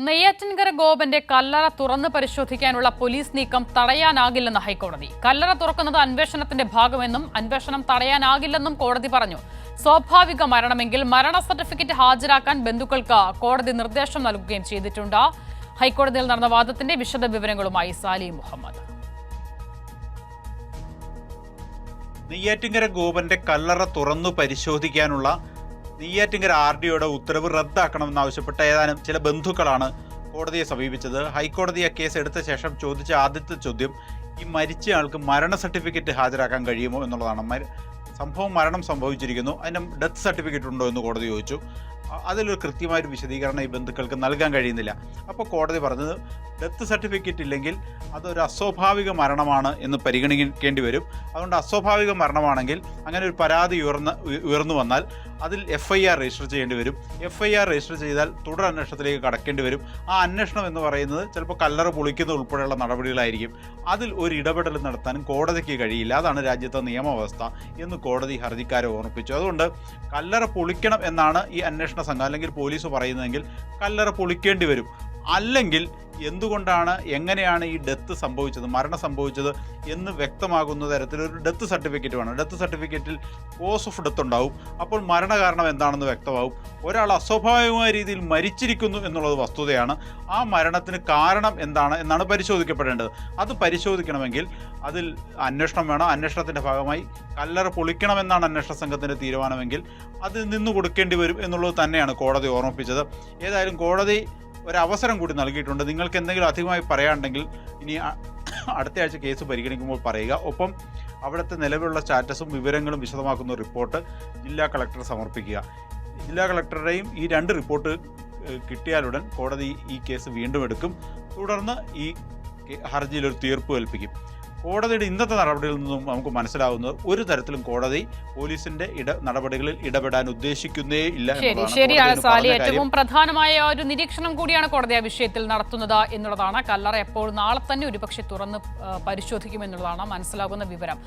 നെയ്യാറ്റിൻകര ഗോപന്റെ കല്ലറ തുറന്ന് പരിശോധിക്കാനുള്ള പോലീസ് നീക്കം തടയാനാകില്ലെന്ന് ഹൈക്കോടതി. കല്ലറ തുറക്കുന്നത് അന്വേഷണത്തിന്റെ ഭാഗമെന്നും അന്വേഷണം തടയാനാകില്ലെന്നും കോടതി പറഞ്ഞു. സ്വാഭാവിക മരണമെങ്കിൽ മരണ സർട്ടിഫിക്കറ്റ് ഹാജരാക്കാൻ ബന്ധുക്കൾക്ക് കോടതി നിർദ്ദേശം നൽകുകയും ചെയ്തിട്ടുണ്ട്. ഹൈക്കോടതിയിൽ നടന്ന വാദത്തിന്റെ വിശദ വിവരങ്ങളുമായി സാലി മുഹമ്മദ്. നെയ്യാറ്റിൻകര ഗോപന്റെ കല്ലറ തുറന്നു പരിശോധിക്കാനുള്ള നെയ്യാറ്റിൻകര RDOയുടെ ഉത്തരവ് റദ്ദാക്കണമെന്നാവശ്യപ്പെട്ട ഏതാനും ചില ബന്ധുക്കളാണ് കോടതിയെ സമീപിച്ചത്. ഹൈക്കോടതി ആ കേസ് എടുത്ത ശേഷം ചോദിച്ച ആദ്യത്തെ ചോദ്യം ഈ മരിച്ചയാൾക്ക് മരണ സർട്ടിഫിക്കറ്റ് ഹാജരാക്കാൻ കഴിയുമോ എന്നുള്ളതാണ്. മരണം സംഭവിച്ചിരിക്കുന്നു, അതിന് ഡെത്ത് സർട്ടിഫിക്കറ്റ് ഉണ്ടോ എന്ന് കോടതി ചോദിച്ചു. അതിലൊരു കൃത്യമായൊരു വിശദീകരണം ഈ ബന്ധുക്കൾക്ക് നൽകാൻ കഴിയുന്നില്ല. അപ്പോൾ കോടതി പറഞ്ഞത് ഡെത്ത് സർട്ടിഫിക്കറ്റ് ഇല്ലെങ്കിൽ അതൊരു അസ്വാഭാവിക മരണമാണ് എന്ന് പരിഗണിക്കേണ്ടി വരും. അതുകൊണ്ട് അസ്വാഭാവിക മരണമാണെങ്കിൽ അങ്ങനെ ഒരു പരാതി ഉയർന്നു വന്നാൽ അതിൽ FIR രജിസ്റ്റർ ചെയ്യേണ്ടി വരും. FIR രജിസ്റ്റർ ചെയ്താൽ തുടർ അന്വേഷണത്തിലേക്ക് കടക്കേണ്ടി വരും. ആ അന്വേഷണം എന്ന് പറയുന്നത് ചിലപ്പോൾ കല്ലറ പൊളിക്കുന്ന ഉൾപ്പെടെയുള്ള നടപടികളായിരിക്കും. അതിൽ ഒരു ഇടപെടൽ നടത്താനും കോടതിക്ക് കഴിയില്ല. അതാണ് രാജ്യത്തെ നിയമവ്യവസ്ഥ എന്ന് കോടതി ഹർജിക്കാരെ ഓർമ്മിപ്പിച്ചു. അതുകൊണ്ട് കല്ലറ പൊളിക്കണം എന്നാണ് ഈ അന്വേഷണ സംഘം അല്ലെങ്കിൽ പോലീസ് പറയുന്നതെങ്കിൽ കല്ലറ പൊളിക്കേണ്ടി വരും. അല്ലെങ്കിൽ എന്തുകൊണ്ടാണ്, എങ്ങനെയാണ് ഈ ഡെത്ത് സംഭവിച്ചത്, മരണം സംഭവിച്ചത് എന്ന് വ്യക്തമാകുന്ന തരത്തിലൊരു ഡെത്ത് സർട്ടിഫിക്കറ്റ് വേണം. ഡെത്ത് സർട്ടിഫിക്കറ്റിൽ കോസ് ഓഫ് ഡെത്ത് ഉണ്ടാവും. അപ്പോൾ മരണകാരണം എന്താണെന്ന് വ്യക്തമാവും. ഒരാൾ അസ്വാഭാവികമായ രീതിയിൽ മരിച്ചിരിക്കുന്നു എന്നുള്ളത് വസ്തുതയാണ്. ആ മരണത്തിന് കാരണം എന്നാണ് പരിശോധിക്കപ്പെടേണ്ടത്. അത് പരിശോധിക്കണമെങ്കിൽ അതിൽ അന്വേഷണം വേണം. അന്വേഷണത്തിൻ്റെ ഭാഗമായി കല്ലറ പൊളിക്കണമെന്നാണ് അന്വേഷണ സംഘത്തിൻ്റെ തീരുമാനമെങ്കിൽ അത് നിന്നു കൊടുക്കേണ്ടി വരും എന്നുള്ളത് തന്നെയാണ് കോടതി ഓർമ്മിപ്പിച്ചത്. ഏതായാലും കോടതി ഒരവസരം കൂടി നൽകിയിട്ടുണ്ട്. നിങ്ങൾക്ക് എന്തെങ്കിലും അധികമായി പറയാനുണ്ടെങ്കിൽ ഇനി അടുത്ത ആഴ്ച കേസ് പരിഗണിക്കുമ്പോൾ പറയുക. ഒപ്പം അവിടുത്തെ നിലവിലുള്ള സ്റ്റാറ്റസും വിവരങ്ങളും വിശദമാക്കുന്ന റിപ്പോർട്ട് ജില്ലാ കളക്ടർ സമർപ്പിക്കുക. ജില്ലാ കളക്ടറുടെയും ഈ 2 റിപ്പോർട്ട് കിട്ടിയാലുടൻ കോടതി ഈ കേസ് വീണ്ടും എടുക്കും. തുടർന്ന് ഈ ഹർജിയിലൊരു തീർപ്പ് കൽപ്പിക്കും. കോടതിയുടെ ഇന്നത്തെ നടപടികളിൽ നിന്നും നമുക്ക് മനസ്സിലാവുന്നത് ഒരു തരത്തിലും കോടതി പോലീസിന്റെ നടപടികളിൽ ഇടപെടാൻ ഉദ്ദേശിക്കുന്നേ ഇല്ല. ശരിയാണ് സാലി, ഏറ്റവും പ്രധാനമായ ഒരു നിരീക്ഷണം കൂടിയാണ് കോടതി ആ വിഷയത്തിൽ നടത്തുന്നത് എന്നുള്ളതാണ്. കല്ലറ എപ്പോൾ നാളെ തന്നെ ഒരുപക്ഷെ തുറന്ന് പരിശോധിക്കുമെന്നുള്ളതാണ് മനസ്സിലാകുന്ന വിവരം.